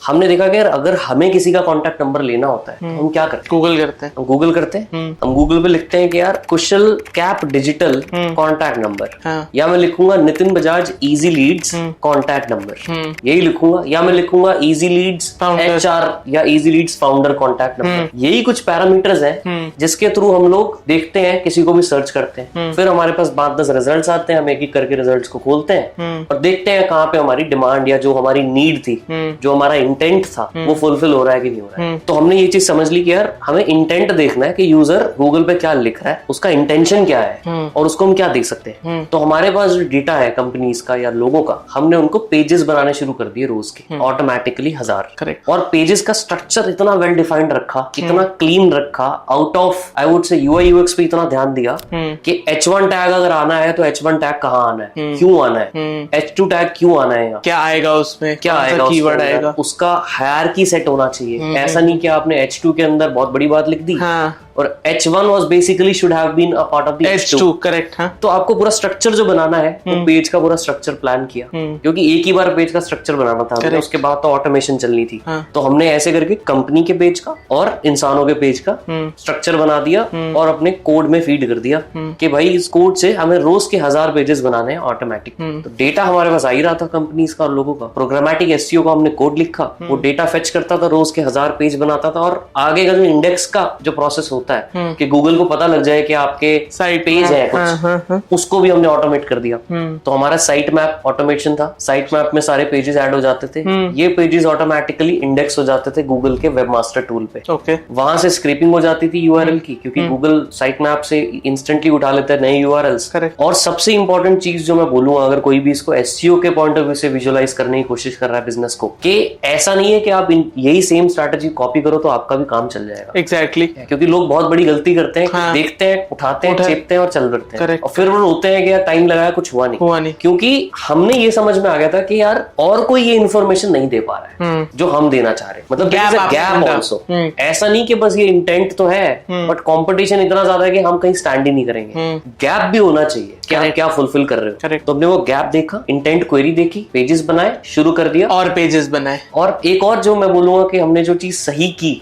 हमने देखा कि यार अगर हमें किसी का कॉन्टैक्ट नंबर लेना होता है तो हम क्या करते हैं? गूगल करते हैं। हम गूगल पे लिखते हैं कि यार Kushal cap digital contact number, या मैं लिखूंगा Nitin Bajaj easy leads contact number, यही लिखूंगा, या मैं लिखूंगा इजी लीड्स HR या easy leads founder contact number. यही कुछ पैरामीटर्स हैं जिसके थ्रू हम लोग देखते हैं, किसी को भी सर्च करते हैं, फिर हमारे पास 5-10 रिजल्ट्स आते हैं, हम एक एक करके रिजल्ट्स को खोलते हैं और देखते हैं कहाँ पे हमारी डिमांड या जो हमारी नीड थी, जो हमारा इंटेंट था, वो फुलफिल हो रहा है कि नहीं हो रहा है। तो हमने ये चीज समझ ली कि यार हमें इंटेंट देखना है कि यूजर गूगल पे क्या लिख रहा है, उसका इंटेंशन क्या है और उसको हम क्या देख सकते हैं। तो हमारे पास जो डेटा है कंपनीज का या लोगों का, हमने उनको पेजेस बनाने शुरू कर दिए रोज के, ऑटोमेटिकली 1000। करेक्ट। और पेजेस का स्ट्रक्चर इतना वेल डिफाइंड रखा, इतना क्लीन रखा, out of I would say UI UX पे इतना ध्यान दिया कि H1 टैग अगर आना है तो H1 टैग कहाँ आना है, क्यों आना है, H2 टैग क्यों आना है, क्या आएगा उसमें, क्या आएगा, कीवर्ड आएगा, उसका हायरार्की सेट होना चाहिए। ऐसा नहीं कि आपने H2 के अंदर बहुत बड़ी बात लिख दी और H1 was basically should have been a part of the H2। Correct. तो आपको पूरा स्ट्रक्चर जो बनाना है, वो पेज का पूरा स्ट्रक्चर प्लान किया, क्योंकि एक ही बार पेज का स्ट्रक्चर बनाना था हमने, उसके बाद तो ऑटोमेशन चलनी थी। तो हमने ऐसे करके कंपनी के पेज का और इंसानों के पेज का स्ट्रक्चर बना दिया और अपने कोड में फीड कर दिया कि भाई इस कोड से हमें रोज के 1000 पेजेस बनाने हैं ऑटोमेटिक। तो डेटा हमारे पास आ ही रहा था कंपनीज का और लोगों का। प्रोग्रामेटिक SEO का हमने कोड लिखा, वो डेटा फेच करता था, रोज के 1000 पेज बनाता था और आगे का जो इंडेक्स का जो प्रोसेस होता है कि गूगल को पता लग जाए कि आपके साइट पेज है कुछ, उसको भी हमने ऑटोमेट कर दिया। तो हमारा साइट मैप ऑटोमेशन था, साइट मैप में सारे पेजेस ऐड हो जाते थे, ये पेजेस ऑटोमेटिकली इंडेक्स हो जाते थे गूगल के वेबमास्टर टूल पे। वहां से स्क्रैपिंग हो जाती थी URL की, क्योंकि गूगल साइट मैप से इंस्टेंटली उठा लेता है नए URLs। और सबसे इंपॉर्टेंट चीज जो मैं बोलूंगा, अगर कोई भी इसको SEO के पॉइंट ऑफ व्यू से विजुअलाइज करने की कोशिश कर रहा है बिजनेस को, कि ऐसा नहीं है कि आप यही सेम स्ट्रैटेजी कॉपी करो तो आपका भी काम चल जाएगा। एग्जैक्टली। क्योंकि लोग बहुत बड़ी गलती करते हैं, देखते हैं, उठाते हैं, चेपते हैं और चल पड़ते हैं, और फिर वो रोते हैं कि यार टाइम लगाया कुछ हुआ नहीं। क्योंकि हमने ये समझ में आ गया था कि यार और कोई ये इन्फॉर्मेशन नहीं दे पा रहा है जो हम देना चाह रहे हैं। मतलब गैप ऑल्सो, ऐसा नहीं कि बस ये इंटेंट तो है बट कंपटीशन इतना ज्यादा है कि हम कहीं स्टैंड ही नहीं करेंगे। गैप भी होना चाहिए कि आप क्या फुलफिल कर रहे हो। तो हमने वो गैप देखा, इंटेंट क्वेरी देखी, पेजेस बनाए, शुरू कर दिया और पेजेस बनाए। और एक और जो मैं बोलूंगा कि हमने जो चीज सही की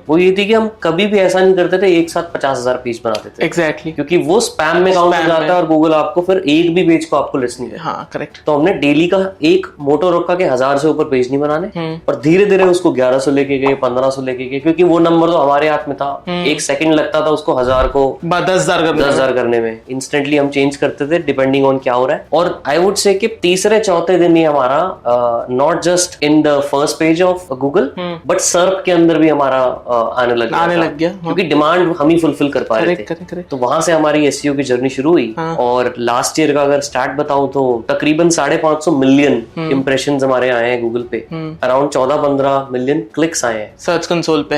वो ये थी कि हम कभी भी ऐसा नहीं करते थे एक साथ 50,000 पेज बनाते थे। एग्जैक्टली। क्योंकि वो स्पैम में काउंट हो जाता है और गूगल आपको फिर एक भी पेज को आपको लिस्ट नहीं देता। हाँ, करेक्ट। तो हमने डेली का एक मोटो रखा कि 1000 से ऊपर पेज नहीं बनाने, और धीरे धीरे उसको 1100 लेके गए, 1500 लेके गए, क्योंकि वो नंबर तो हमारे हाथ में था। एक सेकंड लगता था उसको 1000 को 10,000 करने में। इंस्टेंटली हम चेंज करते थे डिपेंडिंग ऑन क्या हो रहा है। और आई वुड से कि तीसरे चौथे दिन ही हमारा not just in the first page of Google but search के अंदर भी हमारा आने लग गया, क्योंकि डिमांड हम ही फुलफिल कर पा रहे थे। तो वहां से हमारी SEO की जर्नी शुरू हुई। और लास्ट ईयर का अगर स्टार्ट बताऊं तो तकरीबन 550 मिलियन इंप्रेशंस हमारे आए हैं गूगल पे, अराउंड 14-15 मिलियन क्लिक्स आए हैं सर्च कंसोल पे।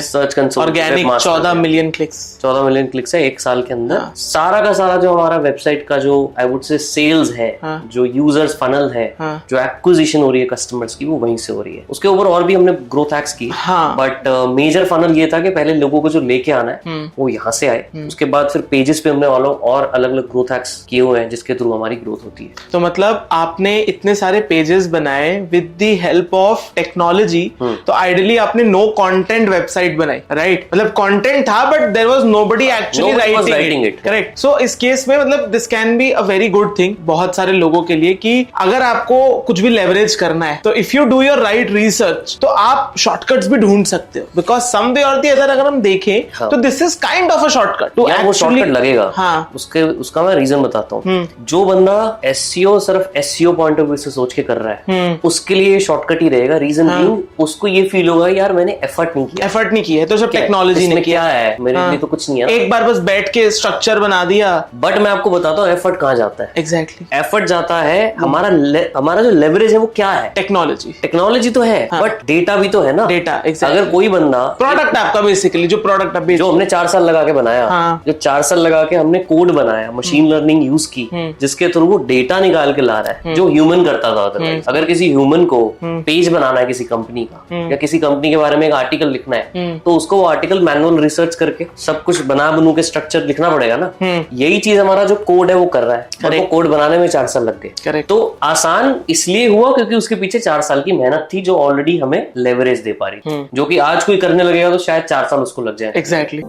ऑर्गेनिक 14 मिलियन क्लिक्स है एक साल के अंदर। सारा का सारा जो हमारा वेबसाइट का जो आई वुड से सेल्स है, जो यूजर्स फनल है, जो एक्विजिशन हो रही है कस्टमर्स की, वो वहीं से हो रही है। उसके ऊपर और भी हमने ग्रोथ हैक्स की, बट मेजर फनल ये था कि पहले लोगों को जो लेके आना है वो यहाँ से आए। उसके बाद फिर पेजेस पे हमने और अलग अलग ग्रोथ हैक्स किए हुए हैं जिसके थ्रू हमारी ग्रोथ होती है। तो मतलब आपने इतने सारे पेजेस बनाए with the help of technology. तो आइडियली आपने नो कंटेंट वेबसाइट बनाई, राइट? मतलब कंटेंट था but there was nobody actually writing it, correct? So इस केस में मतलब this can be a very good thing बहुत सारे लोगों के लिए कि अगर आपको कुछ भी लेवरेज करना है तो if you do your right research तो आप शॉर्टकट्स भी ढूंढ सकते हो, बिकॉज सम वे और द अदर अगर हम देखें तो this is kind of a shortcut to वो शॉर्टकट लगेगा। उसका मैं रीजन बताता हूँ। जो बंदा SEO सिर्फ SEO पॉइंट ऑफ व्यू से सोच के कर रहा है उसके लिए शॉर्टकट ही रहेगा। रीजन उसको ये फील होगा यार मैंने एफर्ट नहीं किया है, तो सब टेक्नोलॉजी ने किया है, मेरे लिए तो कुछ नहीं है, एक बार बस बैठ के स्ट्रक्चर बना दिया। बट मैं आपको बताता हूँ एफर्ट कहाँ जाता है। एग्जैक्टली। एफर्ट जाता है हमारा जो लेवरेज है वो क्या है? टेक्नोलॉजी तो है बट डेटा भी तो है ना। डेटा, अगर कोई बंदा प्रोडक्ट आपका बेसिकली जो प्रोडक्ट आप जो हमने 4 साल लगा के बनाया, जो 4 साल लगा के हमने कोड बनाया, मशीन लर्निंग यूज की, जिसके थ्रू वो डेटा निकाल के ला रहा है जो ह्यूमन करता था अदरवाइज। अगर किसी ह्यूमन को पेज बनाना है किसी कंपनी का, या किसी कंपनी के बारे में एक आर्टिकल लिखना है, तो उसको वो आर्टिकल मैनुअल रिसर्च करके सब कुछ बना बनू के स्ट्रक्चर लिखना पड़ेगा ना। यही चीज हमारा जो कोड है वो कर रहा है, और वो कोड बनाने में 4 साल लग गए। तो आसान इसलिए हुआ क्योंकि उसके पीछे 4 साल की मेहनत थी, जो ऑलरेडी हमें लेवरेज दे पा रही, जो कि आज कोई करने लगेगा तो शायद 4 साल उसको लग जाए। एग्जैक्टली।